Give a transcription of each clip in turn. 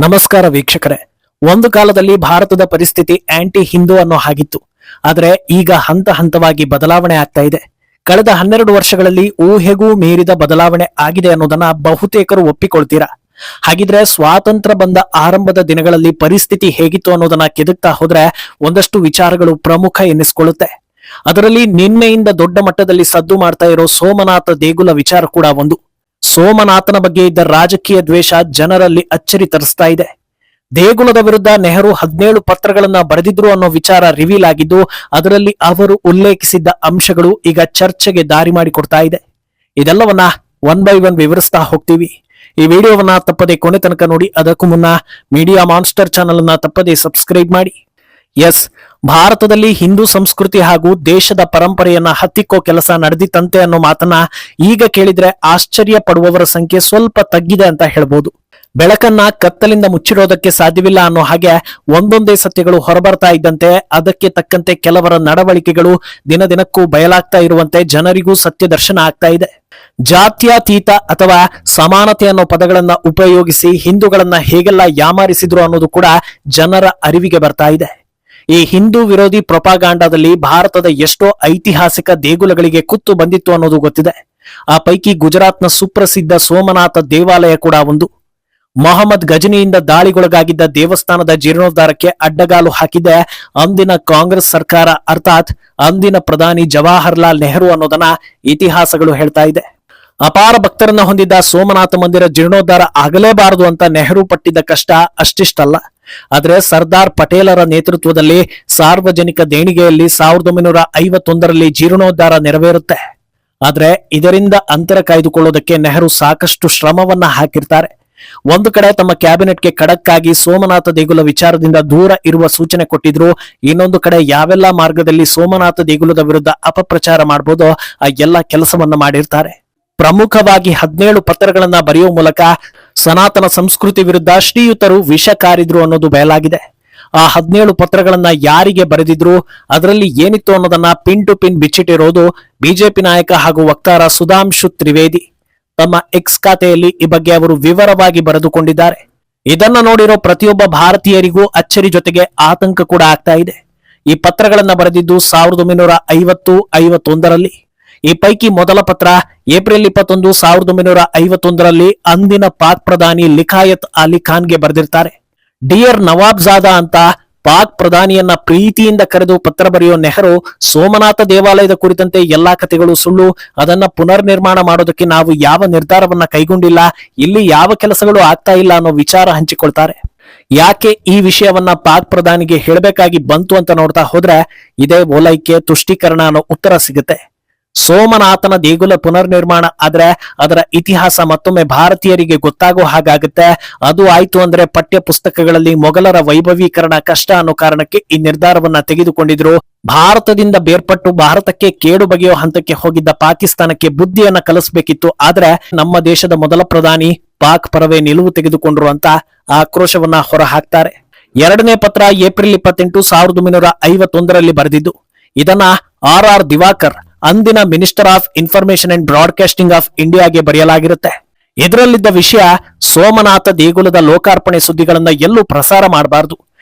ನಮಸ್ಕಾರ ವೀಕ್ಷಕರೇ. ಒಂದು ಕಾಲದಲ್ಲಿ ಭಾರತದ ಪರಿಸ್ಥಿತಿ ಆಂಟಿ ಹಿಂದೂ ಅನ್ನೋ ಹಾಗಿತ್ತು. ಆದ್ರೆ ಈಗ ಹಂತ ಹಂತವಾಗಿ ಬದಲಾವಣೆ ಆಗ್ತಾ ಇದೆ. ಕಳೆದ 12 ವರ್ಷಗಳಲ್ಲಿ ಊಹೆಗೂ ಮೀರಿದ ಬದಲಾವಣೆ ಆಗಿದೆ ಅನ್ನೋದನ್ನ ಬಹುತೇಕರು ಒಪ್ಪಿಕೊಳ್ತೀರಾ? ಹಾಗಿದ್ರೆ ಸ್ವಾತಂತ್ರ್ಯ ಬಂದ ಆರಂಭದ ದಿನಗಳಲ್ಲಿ ಪರಿಸ್ಥಿತಿ ಹೇಗಿತ್ತು ಅನ್ನೋದನ್ನ ಕೆದಕ್ತಾ ಹೋದ್ರೆ ಒಂದಷ್ಟು ವಿಚಾರಗಳು ಪ್ರಮುಖ ಎನ್ನಿಸ್ಕೊಳ್ಳುತ್ತೆ. ಅದರಲ್ಲಿ ನಿನ್ನೆಯಿಂದ ದೊಡ್ಡ ಮಟ್ಟದಲ್ಲಿ ಸದ್ದು ಮಾಡ್ತಾ ಇರೋ ಸೋಮನಾಥ ದೇಗುಲ ವಿಚಾರ ಕೂಡ ಒಂದು. ಸೋಮನಾಥನ ಬಗ್ಗೆ ಇದ್ದ ರಾಜಕೀಯ ದ್ವೇಷ ಜನರಲ್ಲಿ ಅಚ್ಚರಿ ತರಿಸ್ತಾ ಇದೆ. ದೇಗುಲದ ವಿರುದ್ಧ ನೆಹರು 17 ಪತ್ರಗಳನ್ನ ಬರೆದಿದ್ರು ಅನ್ನೋ ವಿಚಾರ ರಿವೀಲ್ ಆಗಿದ್ದು, ಅದರಲ್ಲಿ ಅವರು ಉಲ್ಲೇಖಿಸಿದ್ದ ಅಂಶಗಳು ಈಗ ಚರ್ಚೆಗೆ ದಾರಿ ಮಾಡಿಕೊಡ್ತಾ ಇದೆ. ಇದೆಲ್ಲವನ್ನ ಒನ್ ಬೈ ಒನ್ ವಿವರಿಸ್ತಾ ಹೋಗ್ತೀವಿ. ಈ ವಿಡಿಯೋವನ್ನ ತಪ್ಪದೆ ಕೊನೆ ತನಕ ನೋಡಿ. ಅದಕ್ಕೂ ಮುನ್ನ ಮೀಡಿಯಾ ಮಾನ್ಸ್ಟರ್ ಚಾನೆಲ್ ಅನ್ನ ತಪ್ಪದೆ ಸಬ್ಸ್ಕ್ರೈಬ್ ಮಾಡಿ. ಎಸ್, ಭಾರತದಲ್ಲಿ ಹಿಂದೂ ಸಂಸ್ಕೃತಿ ಹಾಗೂ ದೇಶದ ಪರಂಪರೆಯನ್ನ ಹತ್ತಿಕ್ಕೋ ಕೆಲಸ ನಡೆದಿತ್ತಂತೆ ಅನ್ನೋ ಮಾತನ್ನ ಈಗ ಕೇಳಿದ್ರೆ ಆಶ್ಚರ್ಯ ಪಡುವವರ ಸಂಖ್ಯೆ ಸ್ವಲ್ಪ ತಗ್ಗಿದೆ ಅಂತ ಹೇಳ್ಬೋದು. ಬೆಳಕನ್ನ ಕತ್ತಲಿಂದ ಮುಚ್ಚಿಡೋದಕ್ಕೆ ಸಾಧ್ಯವಿಲ್ಲ ಅನ್ನೋ ಹಾಗೆ ಒಂದೊಂದೇ ಸತ್ಯಗಳು ಹೊರಬರ್ತಾ ಇದ್ದಂತೆ ಅದಕ್ಕೆ ತಕ್ಕಂತೆ ಕೆಲವರ ನಡವಳಿಕೆಗಳು ದಿನ ದಿನಕ್ಕೂ ಬಯಲಾಗ್ತಾ ಇರುವಂತೆ ಜನರಿಗೂ ಸತ್ಯ ದರ್ಶನ ಆಗ್ತಾ ಇದೆ. ಜಾತ್ಯತೀತ ಅಥವಾ ಸಮಾನತೆ ಅನ್ನೋ ಪದಗಳನ್ನ ಉಪಯೋಗಿಸಿ ಹಿಂದೂಗಳನ್ನ ಹೇಗೆಲ್ಲ ಯಾಮಾರಿಸಿದ್ರು ಅನ್ನೋದು ಕೂಡ ಜನರ ಅರಿವಿಗೆ ಬರ್ತಾ ಇದೆ. ಈ ಹಿಂದೂ ವಿರೋಧಿ ಪ್ರೊಪಾಗಾಂಡಾದಲ್ಲಿ ಭಾರತದ ಎಷ್ಟೋ ಐತಿಹಾಸಿಕ ದೇಗುಲಗಳಿಗೆ ಕುತ್ತು ಬಂದಿತ್ತು ಅನ್ನೋದು ಗೊತ್ತಿದೆ. ಆ ಪೈಕಿ ಗುಜರಾತ್ನ ಸುಪ್ರಸಿದ್ಧ ಸೋಮನಾಥ ದೇವಾಲಯ ಕೂಡ ಒಂದು. ಮೊಹಮ್ಮದ್ ಗಜನಿಯಿಂದ ದಾಳಿಗೊಳಗಾಗಿದ್ದ ದೇವಸ್ಥಾನದ ಜೀರ್ಣೋದ್ಧಾರಕ್ಕೆ ಅಡ್ಡಗಾಲು ಹಾಕಿದ್ದೆ ಅಂದಿನ ಕಾಂಗ್ರೆಸ್ ಸರ್ಕಾರ, ಅರ್ಥಾತ್ ಅಂದಿನ ಪ್ರಧಾನಿ ಜವಾಹರ್ಲಾಲ್ ನೆಹರು ಅನ್ನೋದನ್ನ ಇತಿಹಾಸಗಳು ಹೇಳ್ತಾ ಇದೆ. ಅಪಾರ ಭಕ್ತರನ್ನ ಹೊಂದಿದ್ದ ಸೋಮನಾಥ ಮಂದಿರ ಜೀರ್ಣೋದ್ಧಾರ ಆಗಲೇಬಾರದು ಅಂತ ನೆಹರು ಪಟ್ಟಿದ್ದ ಕಷ್ಟ ಅಷ್ಟಿಷ್ಟಲ್ಲ. ಆದ್ರೆ ಸರ್ದಾರ್ ಪಟೇಲರ ನೇತೃತ್ವದಲ್ಲಿ ಸಾರ್ವಜನಿಕ ದೇಣಿಗೆಯಲ್ಲಿ 1951ರಲ್ಲಿ ಜೀರ್ಣೋದ್ಧಾರ ನೆರವೇರುತ್ತೆ. ಆದ್ರೆ ಇದರಿಂದ ಅಂತರ ಕಾಯ್ದುಕೊಳ್ಳೋದಕ್ಕೆ ನೆಹರು ಸಾಕಷ್ಟು ಶ್ರಮವನ್ನ ಹಾಕಿರ್ತಾರೆ. ಒಂದು ಕಡೆ ತಮ್ಮ ಕ್ಯಾಬಿನೆಟ್ಗೆ ಖಡಕ್ ಆಗಿ ಸೋಮನಾಥ ದೇಗುಲ ವಿಚಾರದಿಂದ ದೂರ ಇರುವ ಸೂಚನೆ ಕೊಟ್ಟಿದ್ರು. ಇನ್ನೊಂದು ಕಡೆ ಯಾವೆಲ್ಲ ಮಾರ್ಗದಲ್ಲಿ ಸೋಮನಾಥ ದೇಗುಲದ ವಿರುದ್ಧ ಅಪಪ್ರಚಾರ ಮಾಡಬಹುದೋ ಆ ಎಲ್ಲ ಕೆಲಸವನ್ನ ಮಾಡಿರ್ತಾರೆ. ಪ್ರಮುಖವಾಗಿ 17 ಪತ್ರಗಳನ್ನ ಬರೆಯುವ ಮೂಲಕ ಸನಾತನ ಸಂಸ್ಕೃತಿ ವಿರುದ್ಧ ಶ್ರೀಯುತರು ವಿಷ ಕಾರಿದ್ರು ಅನ್ನೋದು ಬಯಲಾಗಿದೆ. ಆ 17 ಪತ್ರಗಳನ್ನ ಯಾರಿಗೆ ಬರೆದಿದ್ರು, ಅದರಲ್ಲಿ ಏನಿತ್ತು ಅನ್ನೋದನ್ನ ಪಿನ್ ಟು ಪಿನ್ ಬಿಚ್ಚಿಟ್ಟಿರೋದು ಬಿಜೆಪಿ ನಾಯಕ ಹಾಗೂ ವಕ್ತಾರ ಸುಧಾಂಶು ತ್ರಿವೇದಿ. ತಮ್ಮ ಎಕ್ಸ್ ಖಾತೆಯಲ್ಲಿ ಈ ಬಗ್ಗೆ ಅವರು ವಿವರವಾಗಿ ಬರೆದುಕೊಂಡಿದ್ದಾರೆ. ಇದನ್ನ ನೋಡಿರೋ ಪ್ರತಿಯೊಬ್ಬ ಭಾರತೀಯರಿಗೂ ಅಚ್ಚರಿ ಜೊತೆಗೆ ಆತಂಕ ಕೂಡ ಆಗ್ತಾ ಇದೆ. ಈ ಪತ್ರಗಳನ್ನ ಬರೆದಿದ್ದು 1950-51ರಲ್ಲಿ. ಈ ಪೈಕಿ ಮೊದಲ ಪತ್ರ ಏಪ್ರಿಲ್ 21, 1951ರಲ್ಲಿ ಅಂದಿನ ಪಾಕ್ ಪ್ರಧಾನಿ ಲಿಖಾಯತ್ ಅಲಿ ಖಾನ್ಗೆ ಬರೆದಿರ್ತಾರೆ. ಡಿಯರ್ ನವಾಬ್ ಜಾದಾ ಅಂತ ಪಾಕ್ ಪ್ರಧಾನಿಯನ್ನ ಪ್ರೀತಿಯಿಂದ ಕರೆದು ಪತ್ರ ಬರೆಯೋ ನೆಹರು, ಸೋಮನಾಥ ದೇವಾಲಯದ ಕುರಿತಂತೆ ಎಲ್ಲಾ ಕಥೆಗಳು ಸುಳ್ಳು, ಅದನ್ನ ಪುನರ್ ನಿರ್ಮಾಣ ಮಾಡೋದಕ್ಕೆ ನಾವು ಯಾವ ನಿರ್ಧಾರವನ್ನ ಕೈಗೊಂಡಿಲ್ಲ, ಇಲ್ಲಿ ಯಾವ ಕೆಲಸಗಳು ಆಗ್ತಾ ಇಲ್ಲ ಅನ್ನೋ ವಿಚಾರ ಹಂಚಿಕೊಳ್ತಾರೆ. ಯಾಕೆ ಈ ವಿಷಯವನ್ನ ಪಾಕ್ ಪ್ರಧಾನಿಗೆ ಹೇಳಬೇಕಾಗಿ ಬಂತು ಅಂತ ನೋಡ್ತಾ ಹೋದ್ರೆ ಇದೇ ಓಲೈಕೆ ತುಷ್ಟೀಕರಣ ಅನ್ನೋ ಉತ್ತರ ಸಿಗುತ್ತೆ. ಸೋಮನಾಥನ ದೇಗುಲ ಪುನರ್ ನಿರ್ಮಾಣ ಆದ್ರೆ ಅದರ ಇತಿಹಾಸ ಮತ್ತೊಮ್ಮೆ ಭಾರತೀಯರಿಗೆ ಗೊತ್ತಾಗೋ ಹಾಗಾಗುತ್ತೆ. ಅದು ಆಯ್ತು ಅಂದ್ರೆ ಪಠ್ಯ ಪುಸ್ತಕಗಳಲ್ಲಿ ಮೊಘಲರ ವೈಭವೀಕರಣ ಕಷ್ಟ ಅನ್ನೋ ಕಾರಣಕ್ಕೆ ಈ ನಿರ್ಧಾರವನ್ನ ತೆಗೆದುಕೊಂಡಿದ್ರು. ಭಾರತದಿಂದ ಬೇರ್ಪಟ್ಟು ಭಾರತಕ್ಕೆ ಕೇಡು ಬಗೆಯೋ ಹಂತಕ್ಕೆ ಹೋಗಿದ್ದ ಪಾಕಿಸ್ತಾನಕ್ಕೆ ಬುದ್ಧಿಯನ್ನ ಕಲಿಸಬೇಕಿತ್ತು. ಆದ್ರೆ ನಮ್ಮ ದೇಶದ ಮೊದಲ ಪ್ರಧಾನಿ ಪಾಕ್ ಪರವೇ ನಿಲುವು ತೆಗೆದುಕೊಂಡ್ರು ಅಂತ ಆಕ್ರೋಶವನ್ನ ಹೊರ ಹಾಕ್ತಾರೆ. ಎರಡನೇ ಪತ್ರ ಏಪ್ರಿಲ್ 28, 1951ರಲ್ಲಿ ಬರೆದಿದ್ದು. ಇದನ್ನ ಆರ್ ದಿವಾಕರ್, ಅಂದಿನ minister of information and broadcasting of ಇಂಡಿಯಾಗೆ ಬರೆಯಲಾಗಿರುತ್ತೆ. ಇದರಲ್ಲಿದ್ದ ವಿಷಯ, ಸೋಮನಾಥ ದೇಗುಲದ ಲೋಕಾರ್ಪಣೆ ಸುದ್ದಿಗಳನ್ನ ಎಲ್ಲೂ ಪ್ರಸಾರ ಮಾಡಬಾರದು.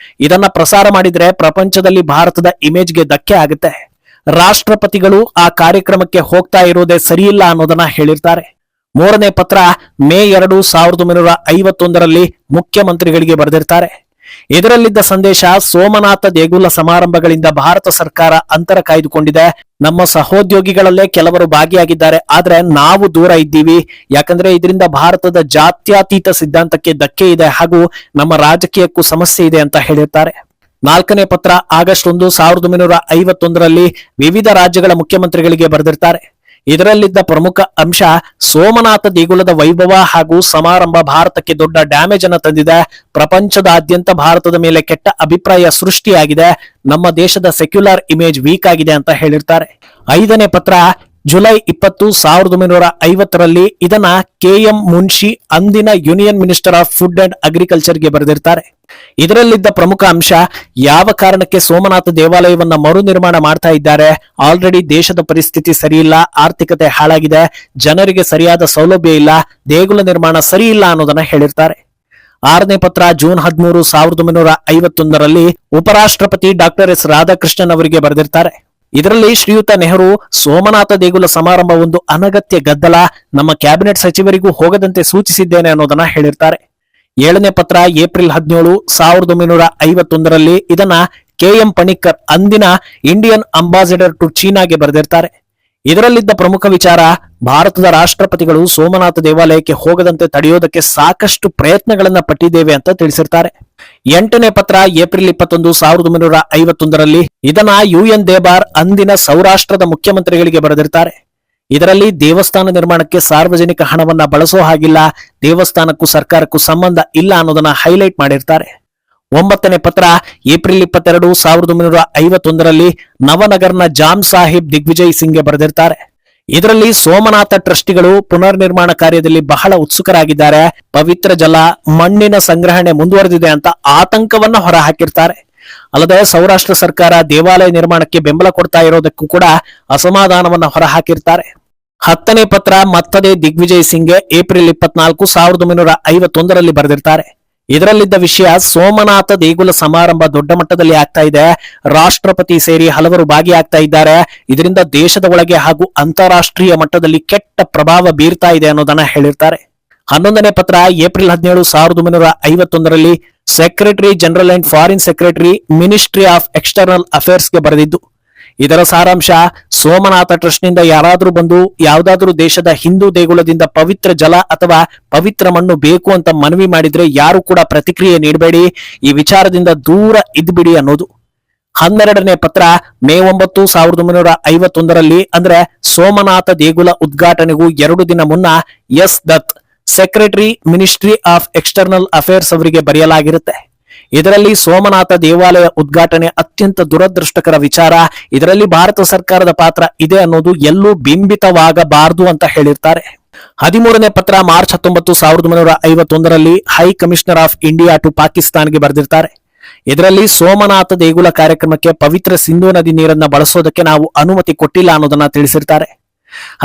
ಇದನ್ನ ಪ್ರಸಾರ ಮಾಡಿದ್ರೆ ಪ್ರಪಂಚದಲ್ಲಿ ಭಾರತದ ಇಮೇಜ್ಗೆ ಧಕ್ಕೆ ಆಗುತ್ತೆ. ರಾಷ್ಟ್ರಪತಿಗಳು ಆ ಕಾರ್ಯಕ್ರಮಕ್ಕೆ ಹೋಗ್ತಾ ಇರೋದೇ ಸರಿಯಿಲ್ಲ ಅನ್ನೋದನ್ನ ಹೇಳಿರ್ತಾರೆ. ಮೂರನೇ ಪತ್ರ ಮೇ 2, 1951ರಲ್ಲಿ ಮುಖ್ಯಮಂತ್ರಿಗಳಿಗೆ ಬರೆದಿರ್ತಾರೆ. ಇದರಲ್ಲಿದ್ದ ಸಂದೇಶ, ಸೋಮನಾಥ ದೇಗುಲ ಸಮಾರಂಭಗಳಿಂದ ಭಾರತ ಸರ್ಕಾರ ಅಂತರ ಕಾಯ್ದುಕೊಂಡಿದೆ. ನಮ್ಮ ಸಹೋದ್ಯೋಗಿಗಳಲ್ಲೇ ಕೆಲವರು ಭಾಗಿಯಾಗಿದ್ದಾರೆ, ಆದ್ರೆ ನಾವು ದೂರ ಇದ್ದೀವಿ. ಯಾಕಂದ್ರೆ ಇದರಿಂದ ಭಾರತದ ಜಾತ್ಯತೀತ ಸಿದ್ಧಾಂತಕ್ಕೆ ಧಕ್ಕೆ ಇದೆ ಹಾಗೂ ನಮ್ಮ ರಾಜಕೀಯಕ್ಕೂ ಸಮಸ್ಯೆ ಇದೆ ಅಂತ ಹೇಳಿರ್ತಾರೆ. ನಾಲ್ಕನೇ ಪತ್ರ ಆಗಸ್ಟ್ 1, 1951ರಲ್ಲಿ ವಿವಿಧ ರಾಜ್ಯಗಳ ಮುಖ್ಯಮಂತ್ರಿಗಳಿಗೆ ಬರೆದಿರ್ತಾರೆ. ಇದರಲ್ಲಿದ್ದ ಪ್ರಮುಖ ಅಂಶ, ಸೋಮನಾಥ ದೇಗುಲದ ವೈಭವ ಹಾಗೂ ಸಮಾರಂಭ ಭಾರತಕ್ಕೆ ದೊಡ್ಡ ಡ್ಯಾಮೇಜ್ ಅನ್ನ ತಂದಿದೆ. ಪ್ರಪಂಚದಾದ್ಯಂತ ಭಾರತದ ಮೇಲೆ ಕೆಟ್ಟ ಅಭಿಪ್ರಾಯ ಸೃಷ್ಟಿಯಾಗಿದೆ. ನಮ್ಮ ದೇಶದ ಸೆಕ್ಯುಲರ್ ಇಮೇಜ್ ವೀಕ್ ಆಗಿದೆ ಅಂತ ಹೇಳಿರ್ತಾರೆ. ಐದನೇ ಪತ್ರ ಜುಲೈ 20, 1950ರಲ್ಲಿ. ಇದನ್ನ KM ಮುನ್ಷಿ, ಅಂದಿನ union minister of food and ಅಗ್ರಿಕಲ್ಚರ್ಗೆ ಬರೆದಿರ್ತಾರೆ. ಇದರಲ್ಲಿದ್ದ ಪ್ರಮುಖ ಅಂಶ, ಯಾವ ಕಾರಣಕ್ಕೆ ಸೋಮನಾಥ ದೇವಾಲಯವನ್ನ ಮರು ನಿರ್ಮಾಣ ಮಾಡ್ತಾ ಇದ್ದಾರೆ, ಆಲ್ರೆಡಿ ದೇಶದ ಪರಿಸ್ಥಿತಿ ಸರಿಯಿಲ್ಲ, ಆರ್ಥಿಕತೆ ಹಾಳಾಗಿದೆ, ಜನರಿಗೆ ಸರಿಯಾದ ಸೌಲಭ್ಯ ಇಲ್ಲ, ದೇಗುಲ ನಿರ್ಮಾಣ ಸರಿ ಇಲ್ಲ ಅನ್ನೋದನ್ನ ಹೇಳಿರ್ತಾರೆ. 6ನೇ ಪತ್ರ ಜೂನ್ 13, 1951ರಲ್ಲಿ ಉಪರಾಷ್ಟ್ರಪತಿ ಡಾಕ್ಟರ್ ಎಸ್ ರಾಧಾಕೃಷ್ಣನ್ ಅವರಿಗೆ ಬರೆದಿರ್ತಾರೆ. ಇದರಲ್ಲಿ ಶ್ರೀಯುತ ನೆಹರು ಸೋಮನಾಥ ದೇಗುಲ ಸಮಾರಂಭ ಒಂದು ಅನಗತ್ಯ ಗದ್ದಲ, ನಮ್ಮ ಕ್ಯಾಬಿನೆಟ್ ಸಚಿವರಿಗೂ ಹೋಗದಂತೆ ಸೂಚಿಸಿದ್ದೇನೆ ಅನ್ನೋದನ್ನ ಹೇಳಿರ್ತಾರೆ. 7ನೇ ಪತ್ರ ಏಪ್ರಿಲ್ 17, 1951ರಲ್ಲಿ ಇದನ್ನ KM ಪಣಿಕ್ಕರ್, ಅಂದಿನ ಇಂಡಿಯನ್ ಅಂಬಾಸಿಡರ್ ಟು ಚೀನಾಗೆ ಬರೆದಿರ್ತಾರೆ. ಇದರಲ್ಲಿದ್ದ ಪ್ರಮುಖ ವಿಚಾರ, ಭಾರತದ ರಾಷ್ಟ್ರಪತಿಗಳು ಸೋಮನಾಥ ದೇವಾಲಯಕ್ಕೆ ಹೋಗದಂತೆ ತಡೆಯೋದಕ್ಕೆ ಸಾಕಷ್ಟು ಪ್ರಯತ್ನಗಳನ್ನ ಪಟ್ಟಿದ್ದೇವೆ ಅಂತ ತಿಳಿಸಿರ್ತಾರೆ. 8ನೇ ಪತ್ರ ಏಪ್ರಿಲ್ 21, 1951ರಲ್ಲಿ ಇದನ್ನ UN ದೇಬಾರ್, ಅಂದಿನ ಸೌರಾಷ್ಟ್ರದ ಮುಖ್ಯಮಂತ್ರಿಗಳಿಗೆ ಬರೆದಿರ್ತಾರೆ. ಇದರಲ್ಲಿ ದೇವಸ್ಥಾನ ನಿರ್ಮಾಣಕ್ಕೆ ಸಾರ್ವಜನಿಕ ಹಣವನ್ನ ಬಳಸೋ ಹಾಗಿಲ್ಲ, ದೇವಸ್ಥಾನಕ್ಕೂ ಸರ್ಕಾರಕ್ಕೂ ಸಂಬಂಧ ಇಲ್ಲ ಅನ್ನೋದನ್ನ ಹೈಲೈಟ್ ಮಾಡಿರ್ತಾರೆ. 9ನೇ ಪತ್ರ ಏಪ್ರಿಲ್ 22, 1951ರಲ್ಲಿ ನವನಗರ್ನ ಜಾಮ್ ಸಾಹಿಬ್ ದಿಗ್ವಿಜಯ್ ಸಿಂಗ್ಗೆ ಬರೆದಿರ್ತಾರೆ. ಇದರಲ್ಲಿ ಸೋಮನಾಥ ಟ್ರಸ್ಟಿಗಳು ಪುನರ್ ನಿರ್ಮಾಣ ಕಾರ್ಯದಲ್ಲಿ ಬಹಳ ಉತ್ಸುಕರಾಗಿದ್ದಾರೆ, ಪವಿತ್ರ ಜಲ, ಮಣ್ಣಿನ ಸಂಗ್ರಹಣೆ ಮುಂದುವರೆದಿದೆ ಅಂತ ಆತಂಕವನ್ನ ಹೊರಹಾಕಿರ್ತಾರೆ. ಅಲ್ಲದೆ ಸೌರಾಷ್ಟ್ರ ಸರ್ಕಾರ ದೇವಾಲಯ ನಿರ್ಮಾಣಕ್ಕೆ ಬೆಂಬಲ ಕೊಡ್ತಾ ಇರೋದಕ್ಕೂ ಕೂಡ ಅಸಮಾಧಾನವನ್ನ ಹೊರಹಾಕಿರ್ತಾರೆ. 10ನೇ ಪತ್ರ ಮತ್ತದೇ ದಿಗ್ವಿಜಯ್ ಸಿಂಗ್ಗೆ ಏಪ್ರಿಲ್ 24, 1951ರಲ್ಲಿ ಬರೆದಿರ್ತಾರೆ. ಇದರಲ್ಲಿದ್ದ ವಿಷಯ, ಸೋಮನಾಥ ದೇಗುಲ ಸಮಾರಂಭ ದೊಡ್ಡ ಮಟ್ಟದಲ್ಲಿ ಆಗ್ತಾ ಇದೆ, ರಾಷ್ಟ್ರಪತಿ ಸೇರಿ ಹಲವರು ಭಾಗಿಯಾಗ್ತಾ ಇದ್ದಾರೆ, ಇದರಿಂದ ದೇಶದ ಒಳಗೆ ಹಾಗೂ ಅಂತಾರಾಷ್ಟ್ರೀಯ ಮಟ್ಟದಲ್ಲಿ ಕೆಟ್ಟ ಪ್ರಭಾವ ಬೀರ್ತಾ ಇದೆ ಅನ್ನೋದನ್ನ ಹೇಳಿರ್ತಾರೆ. 11ನೇ ಪತ್ರ ಏಪ್ರಿಲ್ 17, 1951ರಲ್ಲಿ secretary general and foreign secretary, ministry of external ಅಫೇರ್ಸ್ಗೆ ಬರೆದಿದ್ದು. ಇದರ ಸಾರಾಂಶ, ಸೋಮನಾಥ ಟ್ರಸ್ಟ್ನಿಂದ ಯಾರಾದ್ರೂ ಬಂದು ಯಾವುದಾದ್ರೂ ದೇಶದ ಹಿಂದೂ ದೇಗುಲದಿಂದ ಪವಿತ್ರ ಜಲ ಅಥವಾ ಪವಿತ್ರ ಮಣ್ಣು ಬೇಕು ಅಂತ ಮನವಿ ಮಾಡಿದ್ರೆ ಯಾರು ಕೂಡ ಪ್ರತಿಕ್ರಿಯೆ ನೀಡಬೇಡಿ, ಈ ವಿಚಾರದಿಂದ ದೂರ ಇದ್ಬಿಡಿ ಅನ್ನೋದು. 12ನೇ ಪತ್ರ ಮೇ 9, 1951ರಲ್ಲಿ ಅಂದ್ರೆ ಸೋಮನಾಥ ದೇಗುಲ ಉದ್ಘಾಟನೆಗೂ 2 ದಿನ ಮುನ್ನ S Dutt, secretary, ministry of external affairs ಅವರಿಗೆ ಬರೆಯಲಾಗಿರುತ್ತೆ. ಇದರಲ್ಲಿ ಸೋಮನಾಥ ದೇವಾಲಯ ಉದ್ಘಾಟನೆ ಅತ್ಯಂತ ದುರದೃಷ್ಟಕರ ವಿಚಾರ, ಇದರಲ್ಲಿ ಭಾರತ ಸರ್ಕಾರದ ಪಾತ್ರ ಇದೆ ಅನ್ನೋದು ಎಲ್ಲೂ ಬಿಂಬಿತವಾಗಬಾರದು ಅಂತ ಹೇಳಿರ್ತಾರೆ. 13ನೇ ಪತ್ರ ಮಾರ್ಚ್ 19, 1951ರಲ್ಲಿ high commissioner of India to ಪಾಕಿಸ್ತಾನ್ಗೆ ಬರೆದಿರ್ತಾರೆ. ಇದರಲ್ಲಿ ಸೋಮನಾಥ ದೇಗುಲ ಕಾರ್ಯಕ್ರಮಕ್ಕೆ ಪವಿತ್ರ ಸಿಂಧೂ ನದಿ ನೀರನ್ನ ಬಳಸೋದಕ್ಕೆ ನಾವು ಅನುಮತಿ ಕೊಟ್ಟಿಲ್ಲ ಅನ್ನೋದನ್ನ ತಿಳಿಸಿರ್ತಾರೆ.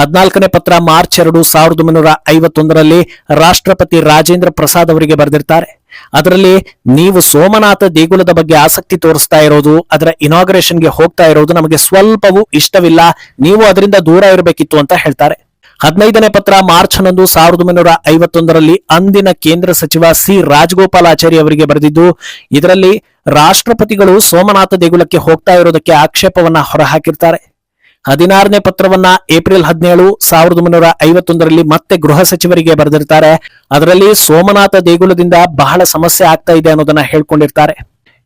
14ನೇ ಪತ್ರ ಮಾರ್ಚ್ 2, 1951ರಲ್ಲಿ ರಾಷ್ಟ್ರಪತಿ ರಾಜೇಂದ್ರ ಪ್ರಸಾದ್ ಅವರಿಗೆ ಬರೆದಿರ್ತಾರೆ. ಅದರಲ್ಲಿ ನೀವು ಸೋಮನಾಥ ದೇಗುಲದ ಬಗ್ಗೆ ಆಸಕ್ತಿ ತೋರಿಸ್ತಾ ಇರೋದು, ಅದರ ಇನಾಗ್ರೇಷನ್ಗೆ ಹೋಗ್ತಾ ಇರೋದು ನಮಗೆ ಸ್ವಲ್ಪವೂ ಇಷ್ಟವಿಲ್ಲ, ನೀವು ಅದರಿಂದ ದೂರ ಇರಬೇಕಿತ್ತು ಅಂತ ಹೇಳ್ತಾರೆ. 15ನೇ ಪತ್ರ ಮಾರ್ಚ್ 11, 1951ರಲ್ಲಿ ಅಂದಿನ ಕೇಂದ್ರ ಸಚಿವ ಸಿ ರಾಜಗೋಪಾಲಾಚಾರಿ ಅವರಿಗೆ ಬರೆದಿದ್ದು. ಇದರಲ್ಲಿ ರಾಷ್ಟ್ರಪತಿಗಳು ಸೋಮನಾಥ ದೇಗುಲಕ್ಕೆ ಹೋಗ್ತಾ ಇರೋದಕ್ಕೆ ಆಕ್ಷೇಪವನ್ನ ಹೊರಹಾಕಿರ್ತಾರೆ. 16ನೇ ಪತ್ರವನ್ನ ಏಪ್ರಿಲ್ 17, 1951ರಲ್ಲಿ ಮತ್ತೆ ಗೃಹ ಸಚಿವರಿಗೆ ಬರೆದಿರ್ತಾರೆ. ಅದರಲ್ಲಿ ಸೋಮನಾಥ ದೇಗುಲದಿಂದ ಬಹಳ ಸಮಸ್ಯೆ ಆಗ್ತಾ ಇದೆ ಅನ್ನೋದನ್ನ ಹೇಳ್ಕೊಂಡಿರ್ತಾರೆ.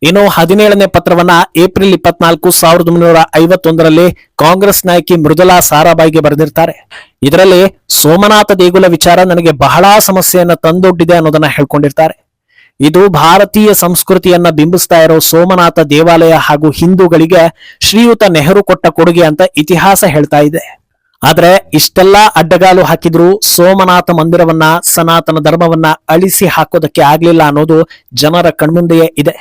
ಇನ್ನು 17ನೇ ಪತ್ರವನ್ನ ಏಪ್ರಿಲ್ 24, 1951ರಲ್ಲಿ ಕಾಂಗ್ರೆಸ್ ನಾಯಕಿ ಮೃದುಲಾ ಸಾರಾಭಾಯಿಗೆ ಬರೆದಿರ್ತಾರೆ. ಇದರಲ್ಲಿ ಸೋಮನಾಥ ದೇಗುಲ ವಿಚಾರ ನನಗೆ ಬಹಳ ಸಮಸ್ಯೆಯನ್ನ ತಂದೊಡ್ಡಿದೆ ಅನ್ನೋದನ್ನ ಹೇಳ್ಕೊಂಡಿರ್ತಾರೆ. ಇದು ಭಾರತೀಯ ಸಂಸ್ಕೃತಿಯನ್ನ ಬಿಂಬಿಸ್ತಾ ಇರೋ ಸೋಮನಾಥ ದೇವಾಲಯ ಹಾಗೂ ಹಿಂದೂಗಳಿಗೆ ಶ್ರೀಯುತ ನೆಹರು ಕೊಟ್ಟ ಕೊಡುಗೆ ಅಂತ ಇತಿಹಾಸ ಹೇಳ್ತಾ ಇದೆ. ಆದ್ರೆ ಇಷ್ಟೆಲ್ಲಾ ಅಡ್ಡಗಾಲು ಹಾಕಿದ್ರು ಸೋಮನಾಥ ಮಂದಿರವನ್ನ, ಸನಾತನ ಧರ್ಮವನ್ನ ಅಳಿಸಿ ಹಾಕೋದಕ್ಕೆ ಆಗ್ಲಿಲ್ಲ ಅನ್ನೋದು ಜನರ ಕಣ್ಮುಂದೆಯೇ ಇದೆ.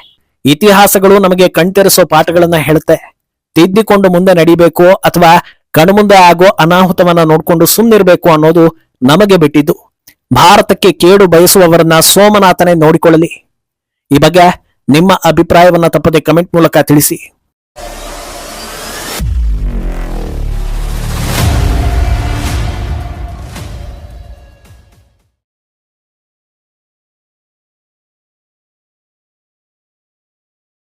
ಇತಿಹಾಸಗಳು ನಮಗೆ ಕಣ್ತೆರೆಸೋ ಪಾಠಗಳನ್ನ ಹೇಳುತ್ತೆ. ತಿದ್ದಿಕೊಂಡು ಮುಂದೆ ನಡಿಬೇಕು ಅಥವಾ ಕಣ್ಮುಂದೆ ಆಗೋ ಅನಾಹುತವನ್ನ ನೋಡ್ಕೊಂಡು ಸುಮ್ಮನಿರ್ಬೇಕು ಅನ್ನೋದು ನಮಗೆ ಬಿಟ್ಟಿದ್ದು. ಭಾರತಕ್ಕೆ ಕೇಡು ಬಯಸುವವರನ್ನ ಸೋಮನಾಥನೇ ನೋಡಿಕೊಳ್ಳಲಿ. ಈ ಬಗ್ಗೆ ನಿಮ್ಮ ಅಭಿಪ್ರಾಯವನ್ನ ತಪ್ಪದೆ ಕಮೆಂಟ್ ಮೂಲಕ ತಿಳಿಸಿ.